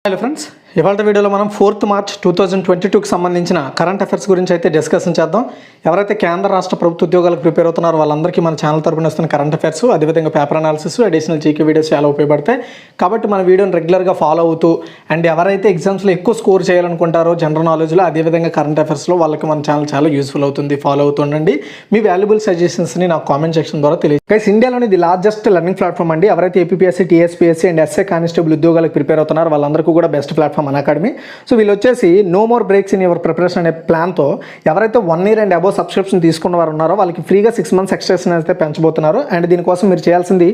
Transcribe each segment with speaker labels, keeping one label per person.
Speaker 1: Hello friends, ఇవాళ వీడియోలో మనం 4th మార్చ్ 2022కి సంబంధించిన కరెంట్ అఫైర్స్ గురించి అయితే డిస్కషన్ చేద్దాం. ఎవరైతే కేంద్ర రాష్ట్ర ప్రభుత్వ ఉద్యోగాలకు ప్రిపేర్ అవుతున్నారో వాళ్ళందరికీ మన ఛానల్ తరపున వస్తున్న కరెంట్ అఫైర్స్, అదేవిధంగా paper analysis, additional GK videos చాలా ఉపయోగపడతాయి. కాబట్టి మన వీడియోని రెగ్యులర్గా ఫాలో అవుతూ అండ్ ఎవరైతే ఎగ్జామ్స్లో ఎక్కువ స్కోర్ చేయాలనుకుంటారో జనరల్ నాలెడ్జ్లో, అదేవిధంగా కరెంట్ అఫైర్స్లో వాళ్ళకి మన ఛానల్ చాలా యూస్ఫుల్ అవుతుంది. ఫాలో అవుతుండండి. మీ వాల్యుబుల్ సజెషన్స్ని నాకు కామెంట్ సెక్షన్ ద్వారా తెలియదు. గైస్, ఇండియాలోని ది లార్జెస్ట్ లెర్నింగ్ ప్లాట్ఫామ్ అండి. ఎవరైతే APSC, TSPSC and SA constable ఉద్యోగాలకు ప్రిపేర్ అవుతున్నారో వాళ్ళందరికీ కూడా బెస్ట్ ప్లాట్ఫామ్ అకాడమీ. సో వీళ్ళు వచ్చేసి no more breaks in your preparation అనే ప్లాన్తో ఎవరైతే 1 year అండ్ అబోవ్ సబ్స్క్రిప్షన్ తీసుకున్న వారు ఉన్నారో వాళ్ళకి ఫ్రీగా 6 months ఎక్స్టెన్షన్ అయితే పెంచబోతున్నారు. అండ్ దీనికోసం మీరు చేయాల్సింది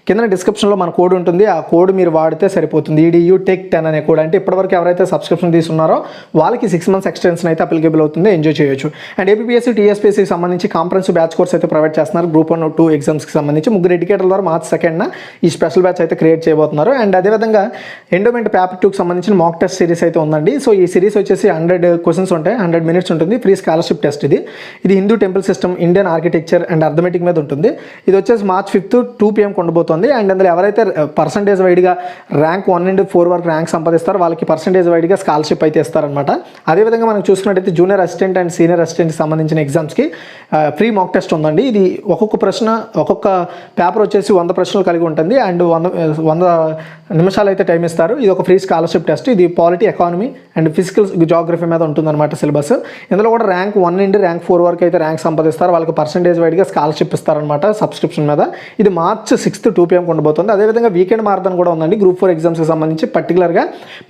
Speaker 1: కింద డిస్క్రిప్షన్లో మన కోడ్ ఉంటుంది. ఆ కోడ్ మీరు వాడితే సరిపోతుంది. EDU Tech 10 అనే కోడ్. అంటే ఇప్పటివరకు ఎవరైతే సబ్స్క్రిప్షన్ తీసుకున్నారో వాళ్ళకి 6 months ఎక్స్టెన్షన్ అయితే అప్లికేబుల్ అవుతుంది. ఎంజాయ్ చేయొచ్చు. అండ్ ఏపీఎస్సీ, టీఎస్పీఎస్సీకి సంబంధించి కాంప్రహెన్సివ్ బ్యాచ్ కోర్స్ అయితే ప్రొవైడ్ చేస్తున్నారు. గ్రూప్ 1, 2 ఎగ్జామ్స్కి సంబంధించి 3 ఎడ్యుకేటర్ల ద్వారా మార్చ్ 2న ఈ స్పెషల్ బ్యాచ్ అయితే క్రియేట్ చేయబోతున్నారు. అండ్ అదేవిధంగా ఎండోమెంట్ పేపర్ 2కి సంబంధించిన మాక్ టెస్ట్ సిరీస్ అయితే ఉందండి. సో ఈ సిరీస్ వచ్చేసి 100 క్వశ్చన్స్ ఉంటాయి, 100 minutes ఉంటుంది. ఫ్రీ స్కాలర్షిప్ టెస్ట్ ఇది Hindu temple system, Indian architecture and arithmetic మీద ఉంటుంది. ఇది వచ్చేసి మార్చ్ 5th 2 PM ఉండబోతుంది. అండ్ అందులో ఎవరైతే పర్సంటేజ్ వైడ్గా ర్యాంక్ 1 నుండి 4 వరకు ర్యాంక్ సంపాదిస్తారో వాళ్ళకి పర్సంటేజ్ వైడ్గా స్కాలర్షిప్ అయితే ఇస్తారనమాట. అదేవిధంగా మనం చూసుకున్నట్టయితే జూనియర్ అసిస్టెంట్ అండ్ సీనియర్ అసిస్టెంట్కి సంబంధించిన ఎగ్జామ్స్కి ఫ్రీ మాక్ టెస్ట్ ఉందండి. ఇది ఒక్కొక్క పేపర్ వచ్చేసి 100 ప్రశ్నలు కలిగి ఉంటుంది. అండ్ 100 నిమిషాలు అయితే టైం ఇస్తారు. ఇది ఒక ఫ్రీ స్కాలర్షిప్ టెస్ట్. ఇది polity, economy and physical geography మీద ఉంటుందన్నమాట సిలబస్. ఇందులో కూడా ర్యాంక్ 1 నుండి ర్యాంక్ 4 వరకు అయితే ర్యాంక్ సంపాదిస్తారు. వాళ్ళకి పర్సంటేజ్ వైడ్గా స్కాలర్షిప్ ఇస్తారనమాట సబ్స్క్రిప్షన్ మీద. ఇది మార్చ్ 6th 2 PM ఉండబోతుంది. అదేవిధంగా వీకెండ్ మారథాన్ కూడా ఉందండి. గ్రూప్ 4 ఎగ్జామ్స్కి సంబంధించి పర్టికులర్గా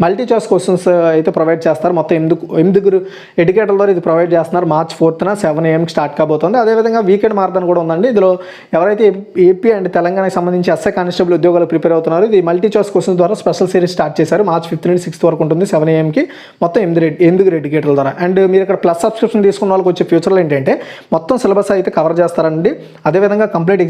Speaker 1: మల్టీ చాయిస్ క్వశ్చన్స్ అయితే ప్రొవైడ్ చేస్తారు. మొత్తం 8 ఎడ్యుకేటర్ల ద్వారా ఇది ప్రొవైడ్ చేస్తున్నారు. మార్చ్ 4th 7 AM స్టార్ట్ కాబోతుంది. అదేవిధంగా వీకెండ్ మారథాన్ కూడా ఉందండి. ఇందులో ఎవరైతే ఏపీ అండ్ తెలంగాణకి సంబంధించి ఎస్ఐ కానిస్టేబుల్ ఉద్యోగాలు ప్రిపేర్ అవుతున్నారు, ఇది మల్టీ చాయిస్ క్వశ్చన్స్ ద్వారా స్పెషల్ సిరీస్ స్టార్ట్ చేశారు. మార్చ్ 5th నుండి 6th వరకు ఉంటుంది. 7 AMకి మొత్తం 8 ఎడ్యుకేటర్ల ద్వారా. అండ్ మీరు ఇక్కడ ప్లస్ సబ్స్క్రిప్షన్ తీసుకున్న వాళ్ళకి వచ్చే ఫ్యూచర్లో ఏంటంటే మొత్తం సిలబస్ అయితే కవర్ చేస్తారండి. అదేవిధంగా కంప్లీట్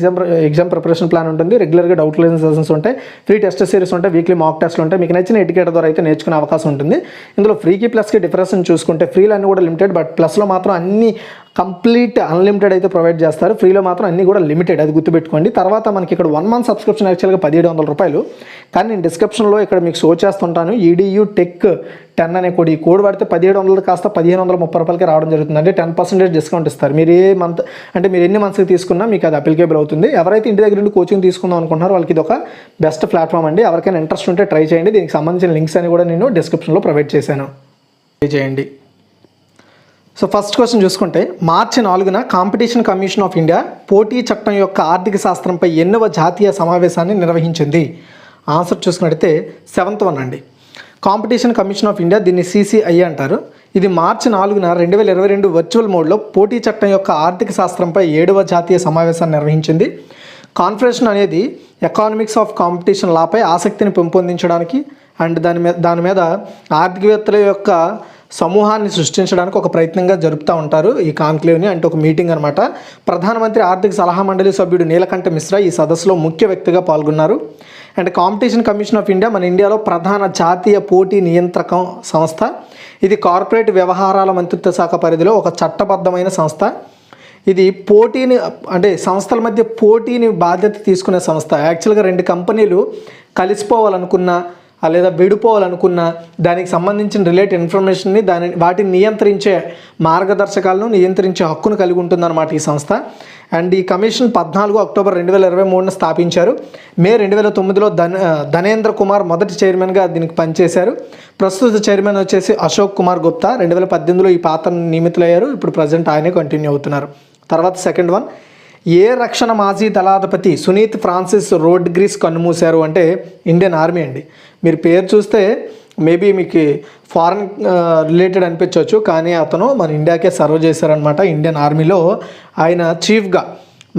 Speaker 1: ఎగ్జామ్ ప్రిపరేషన్ ప్లాన్ ఉంటుంది. రెగ్యులర్గా డౌట్ క్లియరెన్స్ సెషన్స్ ఉంటాయి. ఫ్రీ టెస్ట్ సిరీస్ ఉంటాయి. వీక్లీ మాక్ టెస్ట్లు ఉంటాయి. మీకు నచ్చిన ఎడ్యుకేటర్ ద్వారా అయితే నేర్చుకునే అవకాశం ఉంటుంది. ఇందులో ఫ్రీకి ప్లస్కి డిఫరెన్స్ చూసుకుంటే ఫ్రీలు అన్నీ కూడా లిమిటెడ్, బట్ ప్లస్లో మాత్రం అన్ని కంప్లీట్ అన్లిమిటెడ్ అయితే ప్రొవైడ్ చేస్తారు. ఫ్రీలో మాత్రం అన్నీ కూడా లిమిటెడ్, అది గుర్తుపెట్టుకోండి. తర్వాత మనకి ఇక్కడ 1 month సబ్స్క్రిప్షన్ యాక్చువల్గా 1700 రూపాయలు. కానీ నేను డిస్క్రిప్షన్లో ఇక్కడ మీకు షో చేస్తుంటాను. EDU Tech 10 అనే కోడ్. ఈ కోడ్ వాడితే 1700 కాస్త 1530 రూపాయలకి రావడం జరుగుతుంది. అంటే 10% డిస్కౌంట్ ఇస్తారు. మీరు మీరు ఎన్ని మంత్స్కి తీసుకున్నా మీకు అది అప్లికేబుల్ అవుతుంది. ఎవరైతే ఇంటి దగ్గర నుండి కోచింగ్ తీసుకుందాం అనుకుంటున్నారో వాళ్ళకి ఇది ఒక బెస్ట్ ప్లాట్ఫామ్ అండి. ఎవరికైనా ఇంట్రెస్ట్ ఉంటే ట్రై చేయండి. దీనికి సంబంధించిన లింక్స్ అని కూడా నేను డిస్క్రిప్షన్లో ప్రొవైడ్ చేశాను. ట్రై చేయండి. సో ఫస్ట్ క్వశ్చన్ చూసుకుంటే, మార్చి 4న కాంపిటీషన్ కమిషన్ ఆఫ్ ఇండియా పోటీ చట్టం యొక్క ఆర్థిక శాస్త్రంపై 8వ జాతీయ సమావేశాన్ని నిర్వహించింది. ఆన్సర్ చూసుకున్నట్టయితే 7th one అండి. కాంపిటీషన్ కమిషన్ ఆఫ్ ఇండియా, దీన్ని CCI అంటారు. ఇది మార్చి 4న 2022 వర్చువల్ మోడ్లో పోటీ చట్టం యొక్క ఆర్థిక శాస్త్రంపై 7వ జాతీయ సమావేశాన్ని నిర్వహించింది. కాన్ఫరెన్స్ అనేది ఎకానమిక్స్ ఆఫ్ కాంపిటీషన్ లాపై ఆసక్తిని పెంపొందించడానికి అండ్ దాని మీద ఆర్థికవేత్తల యొక్క సమూహాన్ని సృష్టించడానికి ఒక ప్రయత్నంగా జరుపుతూ ఉంటారు ఈ కాన్క్లేవ్ని. అంటే ఒక మీటింగ్ అనమాట. ప్రధానమంత్రి ఆర్థిక సలహా మండలి సభ్యుడు నీలకంఠ మిశ్రా ఈ సదస్సులో ముఖ్య వ్యక్తిగా పాల్గొన్నారు. And competition commission of India మన ఇండియాలో ప్రధాన జాతీయ పోటీ నియంత్రకం సంస్థ. ఇది కార్పొరేట్ వ్యవహారాల మంత్రిత్వ శాఖ పరిధిలో ఒక చట్టబద్ధమైన సంస్థ. ఇది పోటీని, అంటే సంస్థల మధ్య పోటీని బాధ్యత తీసుకునే సంస్థ. యాక్చువల్గా 2 కంపెనీలు కలిసిపోవాలనుకున్నా లేదా విడిపోవాలనుకున్న దానికి సంబంధించిన రిలేటెడ్ ఇన్ఫర్మేషన్ని వాటిని నియంత్రించే మార్గదర్శకాలను నియంత్రించే హక్కును కలిగి ఉంటుందన్నమాట ఈ సంస్థ. అండ్ ఈ కమిషన్ 14 అక్టోబర్ 2023 స్థాపించారు. మే 2009లో ధనేంద్ర కుమార్ మొదటి చైర్మన్గా దీనికి పనిచేశారు. ప్రస్తుత చైర్మన్ వచ్చేసి అశోక్ కుమార్ గుప్తా 2018లో ఈ పాత్ర నియమితులయ్యారు. ఇప్పుడు ప్రజెంట్ ఆయనే కంటిన్యూ అవుతున్నారు. తర్వాత సెకండ్ వన్, ఏ రక్షణ మాజీ దళాధిపతి సునీత్ ఫ్రాన్సిస్ రోడ్రిగ్స్ కన్నుమూశారు అంటే ఇండియన్ ఆర్మీ అండి. మీరు పేరు చూస్తే మేబీ మీకు ఫారెన్ రిలేటెడ్ అనిపించవచ్చు, కానీ అతను మన ఇండియాకే సర్వ్ చేశారనమాట. ఇండియన్ ఆర్మీలో ఆయన చీఫ్గా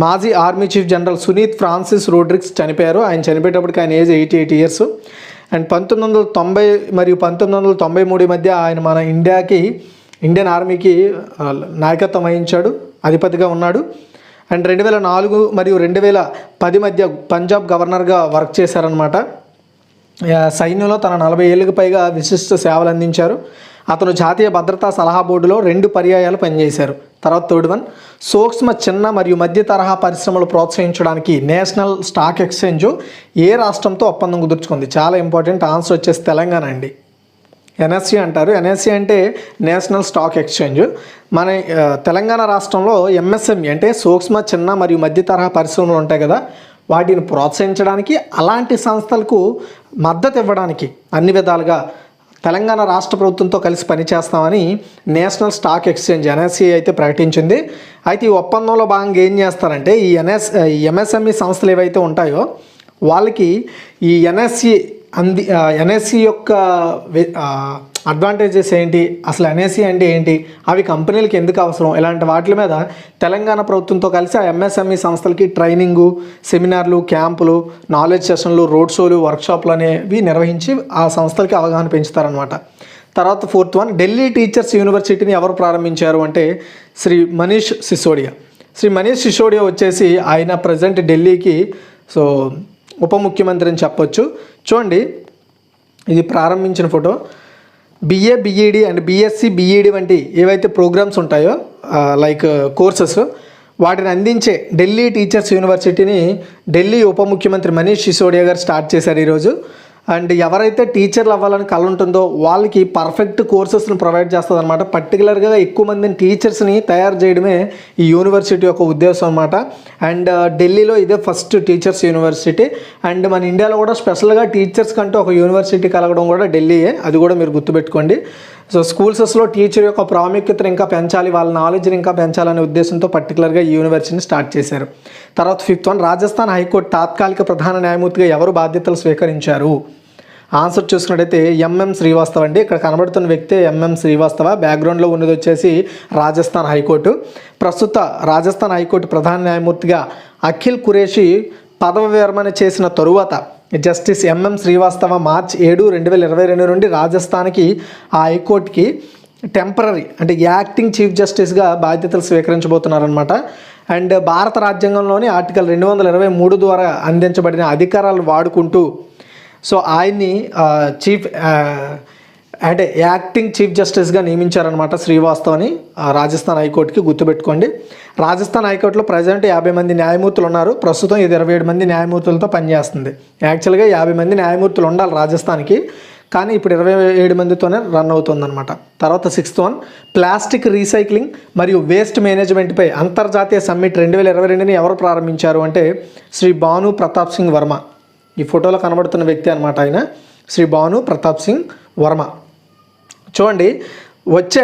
Speaker 1: మాజీ army chief general Sunith Francis Rodrigues చనిపోయారు. ఆయన చనిపోయేటప్పటికి ఆయన ఏజ్ 88 years. అండ్ 1990 మరియు 1993 మధ్య ఆయన మన ఇండియన్ ఆర్మీకి నాయకత్వం వహించాడు, అధిపతిగా ఉన్నాడు. అండ్ 2004 మరియు 2010 మధ్య పంజాబ్ గవర్నర్గా వర్క్ చేశారనమాట. సైన్యంలో తన 40 ఏళ్ళకి పైగా విశిష్ట సేవలు అందించారు. అతను జాతీయ భద్రతా సలహా బోర్డులో 2 పర్యాయాలు పనిచేశారు. తర్వాత థర్డ్ వన్, సూక్ష్మ చిన్న మరియు మధ్య తరహా పరిశ్రమలు ప్రోత్సహించడానికి నేషనల్ స్టాక్ ఎక్స్చేంజ్ ఏ రాష్ట్రంతో ఒప్పందం కుదుర్చుకుంది? చాలా ఇంపార్టెంట్. ఆన్సర్ వచ్చేసి తెలంగాణ అండి. ఎన్ఎస్సి అంటారు. ఎన్ఎస్సి అంటే నేషనల్ స్టాక్ ఎక్స్చేంజ్. మన తెలంగాణ రాష్ట్రంలో ఎంఎస్ఎంఈ అంటే సూక్ష్మ, చిన్న మరియు మధ్య తరహా పరిశ్రమలు ఉంటాయి కదా, వాటిని ప్రోత్సహించడానికి, అలాంటి సంస్థలకు మద్దతు ఇవ్వడానికి అన్ని విధాలుగా తెలంగాణ రాష్ట్ర ప్రభుత్వంతో కలిసి పనిచేస్తామని నేషనల్ స్టాక్ ఎక్స్చేంజ్ ఎన్ఎస్సి అయితే ప్రకటించింది. అయితే ఈ ఒప్పందంలో భాగంగా ఏం చేస్తారంటే ఈ ఎంఎస్ఎంఈ సంస్థలు ఏవైతే ఉంటాయో వాళ్ళకి ఈ ఎన్ఎస్సి యొక్క అడ్వాంటేజెస్ ఏంటి, అసలు ఎన్ఎస్సి అంటే ఏంటి, అవి కంపెనీలకు ఎందుకు అవసరం, ఇలాంటి వాటి మీద తెలంగాణ ప్రభుత్వంతో కలిసి ఆ ఎంఎస్ఎంఈ సంస్థలకి ట్రైనింగు, సెమినార్లు, క్యాంపులు, నాలెడ్జ్ సెషన్లు, రోడ్ షోలు, వర్క్షాప్లు అనేవి నిర్వహించి ఆ సంస్థలకి అవగాహన పెంచుతారనమాట. తర్వాత 4th వన్, ఢిల్లీ టీచర్స్ యూనివర్సిటీని ఎవరు ప్రారంభించారు అంటే శ్రీ మనీష్ సిసోడియా. శ్రీ మనీష్ సిసోడియా వచ్చేసి ఆయన ప్రజెంట్ ఢిల్లీకి ఉప ముఖ్యమంత్రి అని చెప్పొచ్చు. చూడండి, ఇది ప్రారంభించిన photo. BA, BEd and BSc, BEd వంటి ఏవైతే ప్రోగ్రామ్స్ ఉంటాయో లైక్ కోర్సెస్, వాటిని అందించే ఢిల్లీ టీచర్స్ యూనివర్సిటీని ఢిల్లీ ఉప ముఖ్యమంత్రి మనీష్ సిసోడియా గారు స్టార్ట్ చేశారు ఈరోజు. అండ్ ఎవరైతే టీచర్లు అవ్వాలని కళ ఉంటుందో వాళ్ళకి పర్ఫెక్ట్ కోర్సెస్ని ప్రొవైడ్ చేస్తుంది అనమాట. పర్టికులర్గా ఎక్కువ మందిని టీచర్స్ని తయారు చేయడమే ఈ యూనివర్సిటీ యొక్క ఉద్దేశం అనమాట. అండ్ ఢిల్లీలో ఇదే ఫస్ట్ టీచర్స్ యూనివర్సిటీ. అండ్ మన ఇండియాలో కూడా స్పెషల్గా టీచర్స్ కంటూ ఒక యూనివర్సిటీ కలగడం కూడా ఢిల్లీయే, అది కూడా మీరు గుర్తుపెట్టుకోండి. స్కూల్సెస్లో టీచర్ యొక్క ప్రాముఖ్యతను ఇంకా పెంచాలి, వాళ్ళ నాలెడ్జ్ని ఇంకా పెంచాలనే ఉద్దేశంతో పర్టికులర్గా ఈ యూనివర్సిటీని స్టార్ట్ చేశారు. తర్వాత 5th వన్, రాజస్థాన్ హైకోర్టు తాత్కాలిక ప్రధాన న్యాయమూర్తిగా ఎవరు బాధ్యతలు స్వీకరించారు? ఆన్సర్ చూసుకున్నట్టయితే ఎంఎం శ్రీవాస్తవ అండి. ఇక్కడ కనబడుతున్న వ్యక్తే ఎంఎం శ్రీవాస్తవ. బ్యాక్గ్రౌండ్లో ఉన్నది వచ్చేసి రాజస్థాన్ హైకోర్టు. ప్రస్తుత రాజస్థాన్ హైకోర్టు ప్రధాన న్యాయమూర్తిగా అఖిల్ ఖురేషి పదవి విరమణ చేసిన తరువాత జస్టిస్ ఎంఎం శ్రీవాస్తవ మార్చి 7, 2022 నుండి రాజస్థాన్కి ఆ హైకోర్టుకి టెంపరరీ అంటే యాక్టింగ్ చీఫ్ జస్టిస్గా బాధ్యతలు స్వీకరించబోతున్నారనమాట. అండ్ భారత రాజ్యాంగంలోని ఆర్టికల్ 223 ద్వారా అందించబడిన అధికారాలు వాడుకుంటూ ఆయన్ని అంటే యాక్టింగ్ చీఫ్ జస్టిస్గా నియమించారనమాట శ్రీవాస్తవని రాజస్థాన్ హైకోర్టుకి. గుర్తుపెట్టుకోండి, రాజస్థాన్ హైకోర్టులో ప్రజెంట్ 50 మంది న్యాయమూర్తులు ఉన్నారు. ప్రస్తుతం ఇది 27 మంది న్యాయమూర్తులతో పనిచేస్తుంది. యాక్చువల్గా 50 మంది న్యాయమూర్తులు ఉండాలి రాజస్థాన్కి, కానీ ఇప్పుడు 27 మందితోనే రన్ అవుతుందన్నమాట. తర్వాత 6th వన్, ప్లాస్టిక్ రీసైక్లింగ్ మరియు వేస్ట్ మేనేజ్మెంట్పై అంతర్జాతీయ సమ్మిట్ 2022ని ఎవరు ప్రారంభించారు అంటే శ్రీ భాను ప్రతాప్ సింగ్ వర్మ. ఈ ఫోటోలో కనబడుతున్న వ్యక్తి అనమాట ఆయన, శ్రీ భాను ప్రతాప్ సింగ్ వర్మ. చూడండి, వచ్చే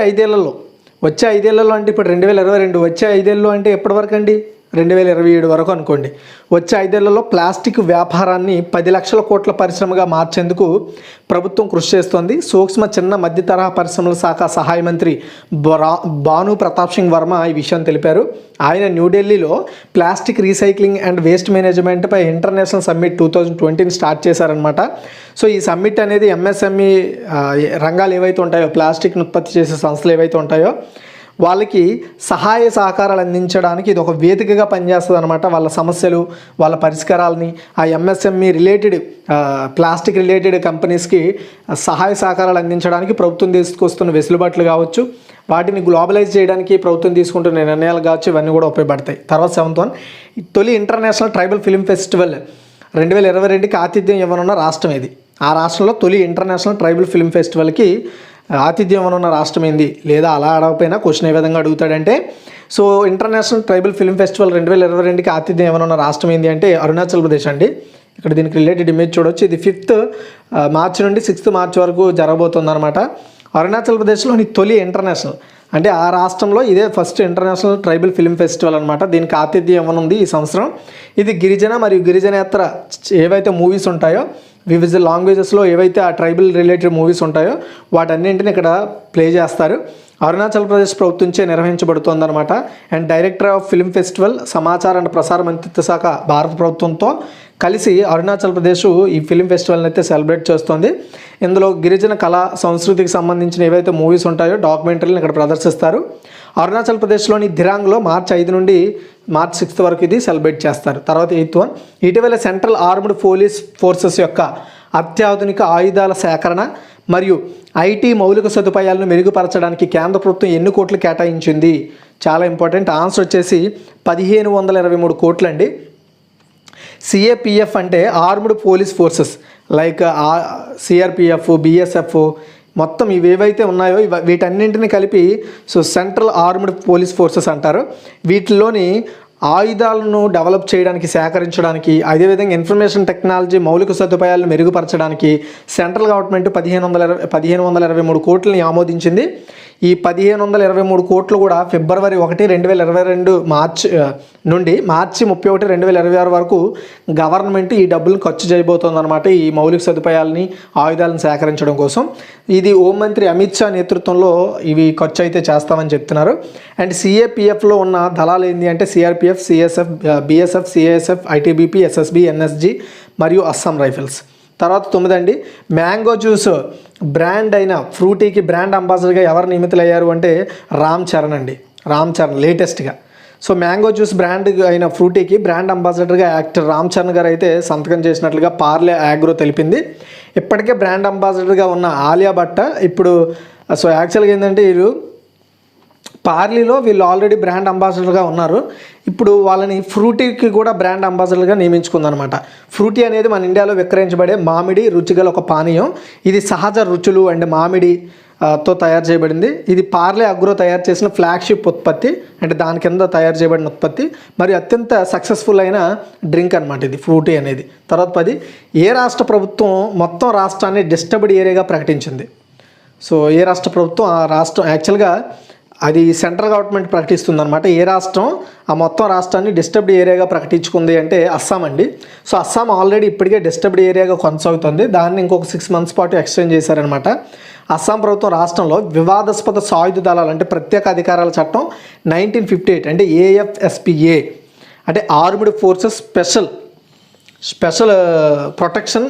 Speaker 1: ఐదేళ్లలో అంటే ఇప్పుడు 2022, వచ్చే 5 ఏళ్ళు అంటే ఎప్పటి వరకు అండి? 2027 వరకు అనుకోండి. వచ్చే 5 ఏళ్లలో ప్లాస్టిక్ వ్యాపారాన్ని 10 లక్షల కోట్ల పరిశ్రమగా మార్చేందుకు ప్రభుత్వం కృషి చేస్తోంది. సూక్ష్మ, చిన్న, మధ్య తరహా పరిశ్రమల శాఖ సహాయ మంత్రి భాను ప్రతాప్ సింగ్ వర్మ ఈ విషయం తెలిపారు. ఆయన న్యూఢిల్లీలో ప్లాస్టిక్ రీసైక్లింగ్ అండ్ వేస్ట్ మేనేజ్మెంట్పై ఇంటర్నేషనల్ సమ్మిట్ 2020ని స్టార్ట్ చేశారనమాట. ఈ సమ్మిట్ అనేది ఎంఎస్ఎంఈ రంగాలు ఏవైతే ఉంటాయో, ప్లాస్టిక్ను ఉత్పత్తి చేసే సంస్థలు ఏవైతే ఉంటాయో వాళ్ళకి సహాయ సహకారాలు అందించడానికి ఇది ఒక వేదికగా పనిచేస్తుంది అనమాట. వాళ్ళ సమస్యలు, వాళ్ళ పరిష్కారాలని ఆ ఎంఎస్ఎంఈ రిలేటెడ్ ప్లాస్టిక్ రిలేటెడ్ కంపెనీస్కి సహాయ సహకారాలు అందించడానికి ప్రభుత్వం తీసుకొస్తున్న వెసులుబాట్లు కావచ్చు, వాటిని గ్లోబలైజ్ చేయడానికి ప్రభుత్వం తీసుకుంటున్న నిర్ణయాలు కావచ్చు, ఇవన్నీ కూడా ఉపయోగపడతాయి. తర్వాత 7th వన్, తొలి ఇంటర్నేషనల్ ట్రైబల్ ఫిల్మ్ ఫెస్టివల్ 2022కి ఆతిథ్యం ఇవ్వనున్న రాష్ట్రం ఇది. ఆ రాష్ట్రంలో తొలి ఇంటర్నేషనల్ ట్రైబల్ ఫిల్మ్ ఫెస్టివల్కి ఆతిథ్యం ఇవ్వనున్న రాష్ట్రం ఏంది? లేదా అలా అడగకపోయినా క్వశ్చన్ ఏ విధంగా అడుగుతాడంటే, ఇంటర్నేషనల్ ట్రైబల్ ఫిల్మ్ ఫెస్టివల్ 2022కి ఆతిథ్యం ఇవ్వనున్న రాష్ట్రం ఏంటి అంటే అరుణాచల్ ప్రదేశ్ అండి. ఇక్కడ దీనికి రిలేటెడ్ ఇమేజ్ చూడవచ్చు. ఇది 5th మార్చి నుండి 6th మార్చి వరకు జరగబోతుంది అనమాట. అరుణాచల్ ప్రదేశ్లోని తొలి ఇంటర్నేషనల్ అంటే ఆ రాష్ట్రంలో ఇదే first international tribal film festival అనమాట. దీనికి ఆతిథ్యం ఇవ్వనుంది ఈ సంవత్సరం. ఇది గిరిజన మరియు గిరిజనేతర ఏవైతే మూవీస్ ఉంటాయో, వివిధ లాంగ్వేజెస్లో ఏవైతే ఆ ట్రైబల్ రిలేటెడ్ మూవీస్ ఉంటాయో వాటన్నింటిని ఇక్కడ ప్లే చేస్తారు. అరుణాచల్ ప్రదేశ్ ప్రభుత్వంచే నిర్వహించబడుతుందన్నమాట. And director of film festival, సమాచార అండ్ ప్రసార మంత్రిత్వ శాఖ భారత ప్రభుత్వంతో కలిసి అరుణాచల్ ప్రదేశ్ ఈ ఫిల్మ్ ఫెస్టివల్ని అయితే సెలబ్రేట్ చేస్తుంది. ఇందులో గిరిజన కళా సంస్కృతికి సంబంధించిన ఏవైతే మూవీస్ ఉంటాయో డాక్యుమెంటరీలను ఇక్కడ ప్రదర్శిస్తారు. అరుణాచల్ ప్రదేశ్లోని దిరాంగ్లో మార్చి 5 నుండి మార్చి 6 వరకు ఇది సెలబ్రేట్ చేస్తారు. తర్వాత 8th వన్, ఇటీవల సెంట్రల్ ఆర్మ్డ్ పోలీస్ ఫోర్సెస్ యొక్క అత్యాధునిక ఆయుధాల సేకరణ మరియు ఐటీ మౌలిక సదుపాయాలను మెరుగుపరచడానికి కేంద్ర ప్రభుత్వం ఎన్ని కోట్లు కేటాయించింది? చాలా ఇంపార్టెంట్. ఆన్సర్ వచ్చేసి 1523 కోట్లు అండి. సిఏపిఎఫ్ అంటే armed police forces like CRPF, BSF, మొత్తం ఇవేవైతే ఉన్నాయో వీటన్నింటిని కలిపి so central armed police forces అంటారు. వీటిలోని ఆయుధాలను డెవలప్ చేయడానికి, సేకరించడానికి, అదేవిధంగా ఇన్ఫర్మేషన్ టెక్నాలజీ మౌలిక సదుపాయాలను మెరుగుపరచడానికి సెంట్రల్ గవర్నమెంట్ 1523 కోట్లని ఆమోదించింది. ఈ 1523 కోట్లు కూడా ఫిబ్రవరి 1, 2022 నుండి మార్చి 31, 2026 వరకు గవర్నమెంట్ ఈ డబ్బులను ఖర్చు చేయబోతోంది అనమాట, ఈ మౌలిక సదుపాయాలని, ఆయుధాలను సేకరించడం కోసం. ఇది హోంమంత్రి అమిత్ షా నేతృత్వంలో ఇవి ఖర్చు అయితే చేస్తామని చెప్తున్నారు. అండ్ సిఏపిఎఫ్లో ఉన్న దళాలు ఏంటి అంటే CRPF, CSF, BSF, CISF, ITBP, SSB, NSG మరియు అస్సాం రైఫిల్స్. తర్వాత 9 అండి, మ్యాంగో జ్యూస్ బ్రాండ్ అయిన ఫ్రూటీకి బ్రాండ్ అంబాసిడర్గా ఎవరు నియమితులయ్యారు అంటే రామ్ చరణ్ అండి. రామ్ చరణ్ లేటెస్ట్గా. సో మ్యాంగో జ్యూస్ బ్రాండ్ అయిన ఫ్రూటీకి బ్రాండ్ అంబాసిడర్గా యాక్టర్ రామ్ చరణ్ గారు అయితే సంతకం చేసినట్లుగా పార్లే అగ్రో తెలిపింది. ఇప్పటికే బ్రాండ్ అంబాసిడర్గా ఉన్న ఆలియా భట్ ఇప్పుడు సో యాక్చువల్గా ఏంటంటే పార్లీలో వీళ్ళు ఆల్రెడీ బ్రాండ్ అంబాసిడర్గా ఉన్నారు. ఇప్పుడు వాళ్ళని ఫ్రూటీకి కూడా బ్రాండ్ అంబాసిడర్గా నియమించుకుందనమాట. ఫ్రూటీ అనేది మన ఇండియాలో విక్రయించబడే మామిడి రుచిగల ఒక పానీయం. ఇది సహజ రుచులు అండ్ మామిడితో తయారు చేయబడింది. ఇది పార్లే అగ్రో తయారు చేసిన ఫ్లాగ్షిప్ ఉత్పత్తి, అంటే దాని కింద తయారు చేయబడిన ఉత్పత్తి మరియు అత్యంత సక్సెస్ఫుల్ అయిన డ్రింక్ అనమాట ఇది ఫ్రూటీ అనేది. తర్వాత 10, ఏ రాష్ట్ర ప్రభుత్వం మొత్తం రాష్ట్రాన్ని డిస్టర్బ్డ్ ఏరియాగా ప్రకటించింది? సో ఏ రాష్ట్ర ప్రభుత్వం ఆ రాష్ట్రం యాక్చువల్గా అది సెంట్రల్ గవర్నమెంట్ ప్రకటిస్తుంది అనమాట. ఏ రాష్ట్రం ఆ మొత్తం రాష్ట్రాన్ని డిస్టర్బ్డ్ ఏరియాగా ప్రకటించుకుంది అంటే అస్సాం అండి. సో అస్సాం ఆల్రెడీ ఇప్పటికే డిస్టర్బ్డ్ ఏరియాగా కొనసాగుతుంది. దాన్ని ఇంకొక 6 మంత్స్ పాటు ఎక్స్టెండ్ చేశారనమాట. అస్సాం ప్రభుత్వం రాష్ట్రంలో వివాదాస్పద సాయుధ దళాలు అంటే ప్రత్యేక అధికారాల చట్టం 1958 అంటే ఏఎఫ్ఎస్పిఏ అంటే armed forces special protection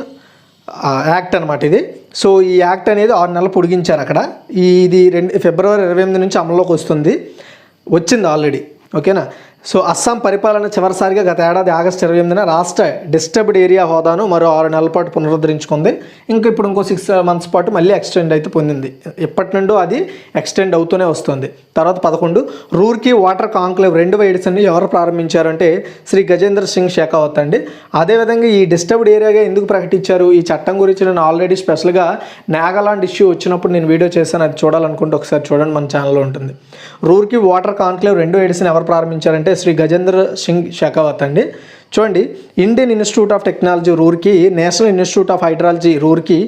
Speaker 1: act అనమాట ఇది. సో ఈ యాక్ట్ అనేది 6 నెలలు పొడిగించారు అక్కడ. ఇది ఫిబ్రవరి 28 నుంచి అమల్లోకి వచ్చింది ఆల్రెడీ. ఓకేనా. సో అస్సాం పరిపాలన చివరిసారిగా గత ఏడాది ఆగస్టు 28న రాష్ట్ర డిస్టర్బ్డ్ ఏరియా హోదాను మరో 6 నెలల పాటు పునరుద్ధరించుకుంది. ఇప్పుడు ఇంకో 6 మంత్స్ పాటు మళ్ళీ ఎక్స్టెండ్ అయితే పొందింది. ఎప్పటి నుండో అది ఎక్స్టెండ్ అవుతూనే వస్తుంది. తర్వాత 11, రూర్కీ వాటర్ కాంక్లేవ్ 2వ ఎడిషన్ని ఎవరు ప్రారంభించారంటే శ్రీ గజేంద్ర సింగ్ షెకావత్ అండి. అదేవిధంగా ఈ డిస్టర్బ్డ్ ఏరియాగా ఎందుకు ప్రకటించారు? ఈ చట్టం గురించి నేను ఆల్రెడీ స్పెషల్గా నాగాలాండ్ ఇష్యూ వచ్చినప్పుడు నేను వీడియో చేశాను. అది చూడాలనుకుంటే ఒకసారి చూడండి, మన ఛానల్లో ఉంటుంది. రూర్కీ వాటర్ కాంక్లేవ్ 2వ ఎడిషన్ ఎవరు ప్రారంభించారంటే శ్రీ గజేంద్ర సింగ్ షెకావత్ అండి. చూడండి, Indian institute of technology Roorkee, national institute of hydrology Roorkee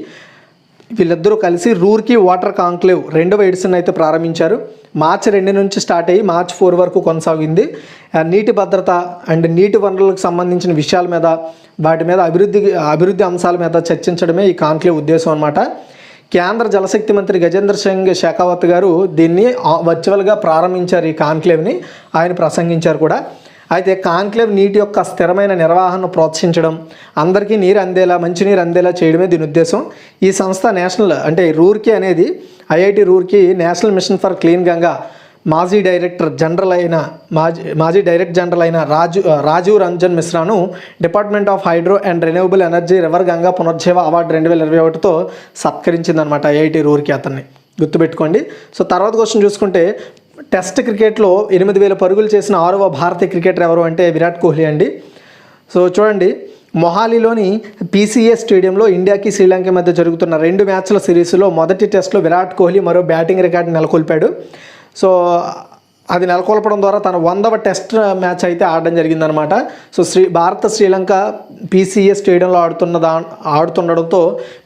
Speaker 1: వీళ్ళిద్దరూ కలిసి రూర్కీ వాటర్ కాంక్లేవ్ 2వ ఎడిషన్ అయితే ప్రారంభించారు. మార్చి 2 నుంచి స్టార్ట్ అయ్యి మార్చి 4 వరకు కొనసాగింది. నీటి భద్రత అండ్ నీటి వనరులకు సంబంధించిన విషయాల మీద, వాటి మీద అభివృద్ధి అంశాల మీద చర్చించడమే ఈ కాంక్లేవ్ ఉద్దేశం అన్నమాట. కేంద్ర జలశక్తి మంత్రి గజేంద్ర సింగ్ షెకావత్ గారు దీన్ని వర్చువల్గా ప్రారంభించారు. ఈ కాంక్లేవ్ని ఆయన ప్రసంగించారు కూడా. అయితే కాంక్లేవ్ నీటి యొక్క స్థిరమైన నిర్వహణను ప్రోత్సహించడం, అందరికీ మంచినీరు అందేలా చేయడమే దీని ఉద్దేశం. ఈ సంస్థ నేషనల్ అంటే రూర్కీ అనేది IIT Roorkee national mission for clean Ganga మాజీ డైరెక్టర్ జనరల్ అయిన రాజీవ్ రంజన్ మిశ్రాను department of hydro and renewable energy river Ganga పునర్జీవ అవార్డు 2021తో సత్కరించిందనమాట ఐఐటి రూర్కీ. అతన్ని గుర్తుపెట్టుకోండి. సో తర్వాత క్వశ్చన్ చూసుకుంటే, టెస్ట్ క్రికెట్లో 8,000 పరుగులు చేసిన 6వ భారతీయ క్రికెటర్ ఎవరు అంటే విరాట్ కోహ్లీ అండి. సో చూడండి, మొహాలీలోని పీసీఏ స్టేడియంలో ఇండియాకి శ్రీలంక మధ్య జరుగుతున్న 2 మ్యాచ్ల సిరీస్లో మొదటి టెస్ట్లో విరాట్ కోహ్లీ మరో బ్యాటింగ్ రికార్డు నెలకొల్పాడు. సో అది నెలకొల్పడం ద్వారా తన 100వ టెస్ట్ మ్యాచ్ అయితే ఆడడం జరిగిందనమాట. సో శ్రీలంక పీసీఏ స్టేడియంలో ఆడుతుండడంతో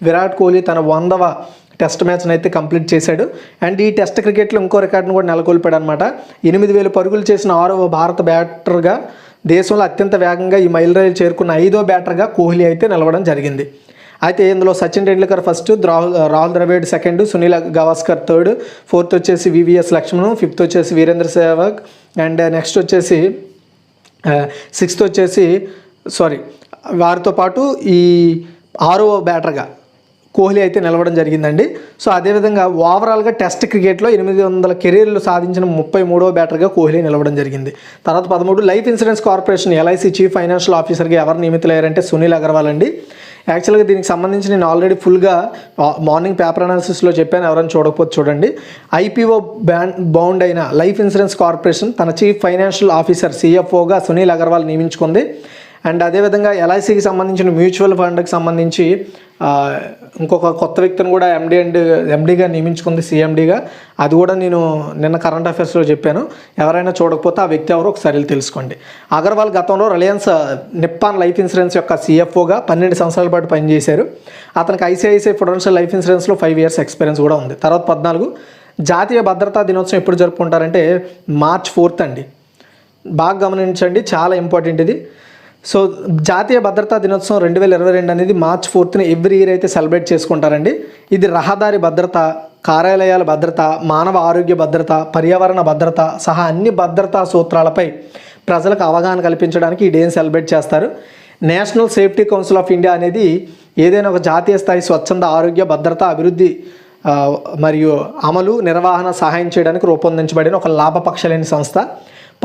Speaker 1: విరాట్ కోహ్లీ తన 100వ టెస్ట్ మ్యాచ్ని అయితే కంప్లీట్ చేశాడు. అండ్ ఈ టెస్ట్ క్రికెట్లో ఇంకో రికార్డును కూడా నెలకొల్పాడు అనమాట. 8,000 పరుగులు చేసిన 6వ భారత బ్యాటర్గా, దేశంలో అత్యంత వేగంగా ఈ మైలురాయిలు చేరుకున్న 5వ బ్యాటర్గా కోహ్లీ అయితే నిలవడం జరిగింది. అయితే ఇందులో Sachin Tendulkar first, Rahul Dravid second, Sunil Gavaskar third, 4th వచ్చేసి వివిఎస్ లక్ష్మణ్, 5th వచ్చేసి వీరేంద్ర సెహ్వాగ్, అండ్ నెక్స్ట్ వచ్చేసి 6th వచ్చేసి వారితో పాటు ఈ 6వ బ్యాటర్గా కోహ్లీ అయితే నిలవడం జరిగిందండి. సో అదేవిధంగా ఓవరాల్గా టెస్ట్ క్రికెట్లో 800 కెరీర్లు సాధించిన 33వ బ్యాటర్గా కోహ్లీ నిలవడం జరిగింది. తర్వాత 13, life insurance corporation LIC chief financial ఆఫీసర్గా ఎవరు నియమితులయ్యారంటే సునీల్ అగర్వాల్ అండి. యాక్చువల్గా దీనికి సంబంధించి నేను ఆల్రెడీ ఫుల్గా మార్నింగ్ పేపర్ అనాలిసిస్లో చెప్పాను, ఎవరైనా చూడకపోతే చూడండి. ఐపీఓ బౌండ్ అయిన లైఫ్ ఇన్సూరెన్స్ కార్పొరేషన్ తన చీఫ్ ఫైనాన్షియల్ ఆఫీసర్ సిఎఫ్ఓగా సునీల్ అగర్వాల్ నియమించుకుంది. అండ్ అదేవిధంగా ఎల్ఐసికి సంబంధించిన మ్యూచువల్ ఫండ్కి సంబంధించి ఇంకొక కొత్త వ్యక్తిని కూడా ఎండీగా నియమించుకుంది, సిఎండీగా. అది కూడా నేను నిన్న కరెంట్ అఫైర్స్లో చెప్పాను. ఎవరైనా చూడకపోతే ఆ వ్యక్తి ఎవరో ఒకసారి వెళ్ళి తెలుసుకోండి. అగర్వాల్ గతంలో రిలయన్స్ నిప్పాన్ లైఫ్ ఇన్సూరెన్స్ యొక్క సిఎఫ్ఓగా 12 సంవత్సరాల పాటు పనిచేశారు. అతనికి ఐసిఐసిఐ ప్రొడెన్షియల్ లైఫ్ ఇన్సూరెన్స్లో 5 years ఎక్స్పీరియన్స్ కూడా ఉంది. తర్వాత 14 జాతీయ భద్రతా దినోత్సవం ఎప్పుడు జరుపుకుంటారంటే March 4th అండి. బాగా గమనించండి, చాలా ఇంపార్టెంట్ ఇది. సో జాతీయ భద్రతా దినోత్సవం 2022 అనేది March 4th ఎవ్రీ ఇయర్ అయితే సెలబ్రేట్ చేసుకుంటారండి. ఇది రహదారి భద్రత, కార్యాలయాల భద్రత, మానవ ఆరోగ్య భద్రత, పర్యావరణ భద్రత సహా అన్ని భద్రతా సూత్రాలపై ప్రజలకు అవగాహన కల్పించడానికి ఈ డేని సెలబ్రేట్ చేస్తారు. National safety council of India అనేది ఏదైనా ఒక జాతీయ స్థాయి స్వచ్ఛంద ఆరోగ్య భద్రత అభివృద్ధి మరియు అమలు నిర్వహణ సహాయం చేయడానికి రూపొందించబడిన ఒక లాభపక్ష లేని సంస్థ.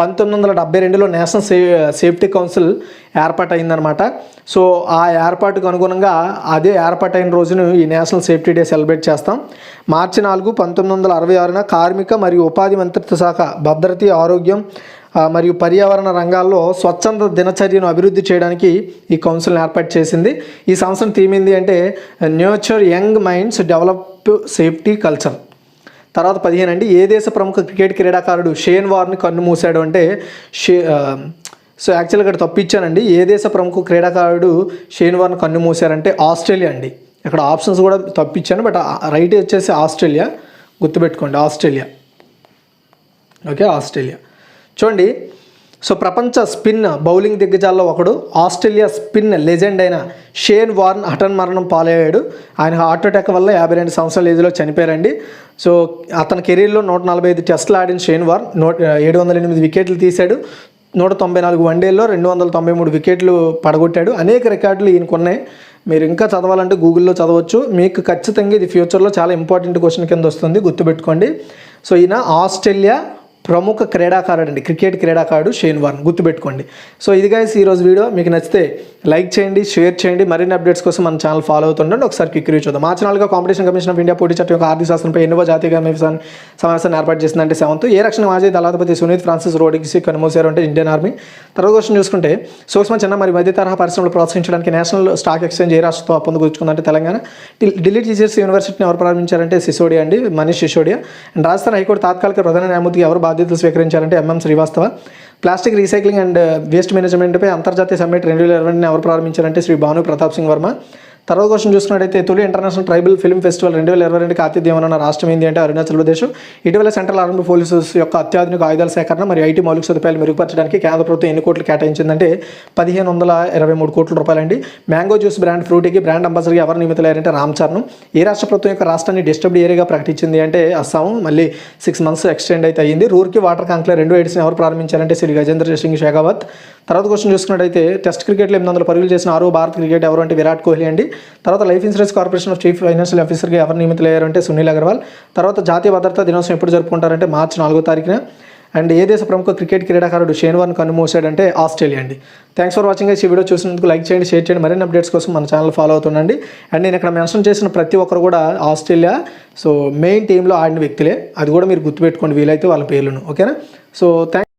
Speaker 1: 1972లో నేషనల్ సేఫ్టీ కౌన్సిల్ ఏర్పాటైందనమాట. సో ఆ ఏర్పాటుకు అనుగుణంగా అదే ఏర్పాటైన రోజును ఈ నేషనల్ సేఫ్టీ డే సెలబ్రేట్ చేస్తాం. March 4, 1966 కార్మిక మరియు ఉపాధి మంత్రిత్వ శాఖ భద్రత, ఆరోగ్యం మరియు పర్యావరణ రంగాల్లో స్వచ్ఛంద దినచర్యను అభివృద్ధి చేయడానికి ఈ కౌన్సిల్ని ఏర్పాటు చేసింది. ఈ సంవత్సరం థీమ్ ఏంటి అంటే nurture young minds, develop safety culture. తర్వాత 15 అండి, ఏ దేశ ప్రముఖ క్రీడాకారుడు షేన్ వార్న్ కన్ను మూసాడు అంటే సో యాక్చువల్గా ఇక్కడ తప్పిచ్చానండి. ఏ దేశ ప్రముఖ క్రీడాకారుడు షేన్ వార్న్ కన్ను మూసారంటే ఆస్ట్రేలియా అండి. ఇక్కడ ఆప్షన్స్ కూడా తప్పిచ్చాను, బట్ రైట్ వచ్చేసి ఆస్ట్రేలియా. గుర్తుపెట్టుకోండి, ఆస్ట్రేలియా. Okay, Australia. చూడండి, సో ప్రపంచ స్పిన్ బౌలింగ్ దిగ్గజాల్లో ఒకడు ఆస్ట్రేలియా స్పిన్ లెజెండ్ అయిన షేన్ వార్న్ హఠాన్మరణం పాలయ్యాడు. ఆయన హార్ట్ అటాక్ వల్ల 52 సంవత్సరాల ఏజ్లో చనిపోయారండి. సో అతని కెరీర్లో 145 టెస్టులు ఆడిన షేన్ వార్న్ 708 వికెట్లు తీశాడు. 194 వన్డేల్లో 293 వికెట్లు పడగొట్టాడు. అనేక రికార్డులు ఈయనకున్నాయి. మీరు ఇంకా చదవాలంటే గూగుల్లో చదవచ్చు. మీకు ఖచ్చితంగా ఇది ఫ్యూచర్లో చాలా ఇంపార్టెంట్ క్వశ్చన్ కింద వస్తుంది, గుర్తుపెట్టుకోండి. సో ఈయన ఆస్ట్రేలియా ప్రముఖ క్రీడాకారుడు అండి, క్రికెట్ క్రీడాకారుడు షేన్ వార్న్, గుర్తుపెట్టుకోండి. సో ఇది గైస్ ఈరోజు వీడియో. మీకు నచ్చితే లైక్ చేయండి, షేర్ చేయండి. మరిన్ని అప్డేట్స్ కోసం మన ఛానల్ ఫాలో అవుతుండండి. ఒకసారి క్విక్ రివ్యూ చూద్దాం. March 4 competition commission of India పోటీ చట్టం యొక్క ఆర్థిక శాస్త్రంపై ఎన్నో జాతీయ సమావేశాన్ని ఏర్పాటు చేసిందంటే 7th. ఏ రక్షణ మాజీ దళాధిపతి సునీత్ ఫ్రాన్సిస్ రోడ్రిగ్స్ కనుమూసారు అంటే ఇండియన్ ఆర్మీ. తర్వాత క్వశ్చన్ చూసుకుంటే సూక్ష్మ, చిన్న మరియు మధ్య తరహా పరిశ్రమలు ప్రోత్సహించడానికి నేషనల్ స్టాక్ ఎక్స్చేంజ్ ఏ రాష్ట్రంతో ఒప్పందం కుదుర్చుకుందంటే తెలంగాణ. ఢిల్లీ టీచర్స్ యూనివర్సిటీని ఎవరు ప్రారంభించారంటే సిసోడియా అండి, మనీష్ సిసోడియా. అండ్ రాజస్థాన్ హైకోర్టు తాత్కాలిక ప్రధాన న్యాయమూర్తిగా ఎవరు బాధ్యతలు స్వీకరించారంటే MM Srivastava. Plastic recycling and waste మేనేజ్మెంట్పై అంతర్జాతీయ సమ్మిట్ 2020 ఎవరు ప్రారంభించారంటే శ్రీ భాను ప్రతాప్ సింగ్ వర్మ. తర్వాత క్వశ్చన్ చూసుకున్నట్టయితే తొలి ఇంటర్నేషనల్ ట్రైబల్ ఫిల్మ్ ఫెస్టివల్ 2022కి ఆతిథ్యం ఉన్న రాష్ట్రం ఏంటి అంటే అరుణాచల్ ప్రదేశ్. ఇటీవల సెంట్రల్ ఆర్మీ పోలీసెస్ యొక్క అత్యాధునిక ఆయుధాల సేకరణ మరియు ఐటీ మౌలిక సదుపాయాలు మెరుగుపరచడానికి కేంద్ర ప్రభుత్వం ఎన్ని కోట్లు కేటాయించిందంటే 1523 కోట్ల రూపాయలండి. మ్యాంగో జ్యూస్ బ్రాండ్ ఫ్రూటీకి బ్రాండ్ అంబాసిడర్గా ఎవరు నియమితులయ్యారంటే రామ్ చరణ్. ఏ రాష్ట్ర ప్రభుత్వం యొక్క రాష్ట్రాన్ని డిస్టర్బ్డ్ ఏరియాగా ప్రకటించింది అంటే అస్సాం. మళ్ళీ 6 months ఎక్స్టెండ్ అయితే అయ్యింది. రూర్కి వాటర్ కాంక్లేవ్ 2 ఎడిషన్ ఎవరు ప్రారంభించారంటే శ్రీ గజేంద్ర సింగ్ షెకావత్. తర్వాత క్వశ్చన్ చూసుకున్నట్టయితే టెస్ట్ క్రికెట్లో 800 పరుగులు చేసిన 6వ భారత క్రికెట్ ఎవరు అంటే విరాట్ కోహ్లీ అండి. తర్వాత life insurance corporation of chief financial ఆఫీసర్గా ఎవరు నియమితులయ్యారు అంటే సునీల్ అగర్వాల్. తర్వాత జాతీయ భద్రతా దినోత్సవం ఎప్పుడు జరుపుకుంటారంటే March 4వ. అండ్ ఏ దేశ ప్రముఖ క్రికెట్ క్రీడాకారుడు షేన్ వార్న్ కన్నుమూసాడంటే ఆస్ట్రేలియా అండి. Thanks for watching. ఈ వీడియో చూసినందుకు లైక్ చేయండి, షేర్ చేయండి. మరిన్ని అప్డేట్స్ కోసం మన ఛానల్ ఫాలో అవుతుండండి. అండ్ నేను ఇక్కడ మెన్షన్ చేసిన ప్రతి ఒక్కరు కూడా ఆస్ట్రేలియా మెయిన్ టీంలో ఆడిన వ్యక్తులే. అది కూడా మీరు గుర్తుపెట్టుకోండి వీలైతే వాళ్ళ పేర్లను. ఓకేనా? సో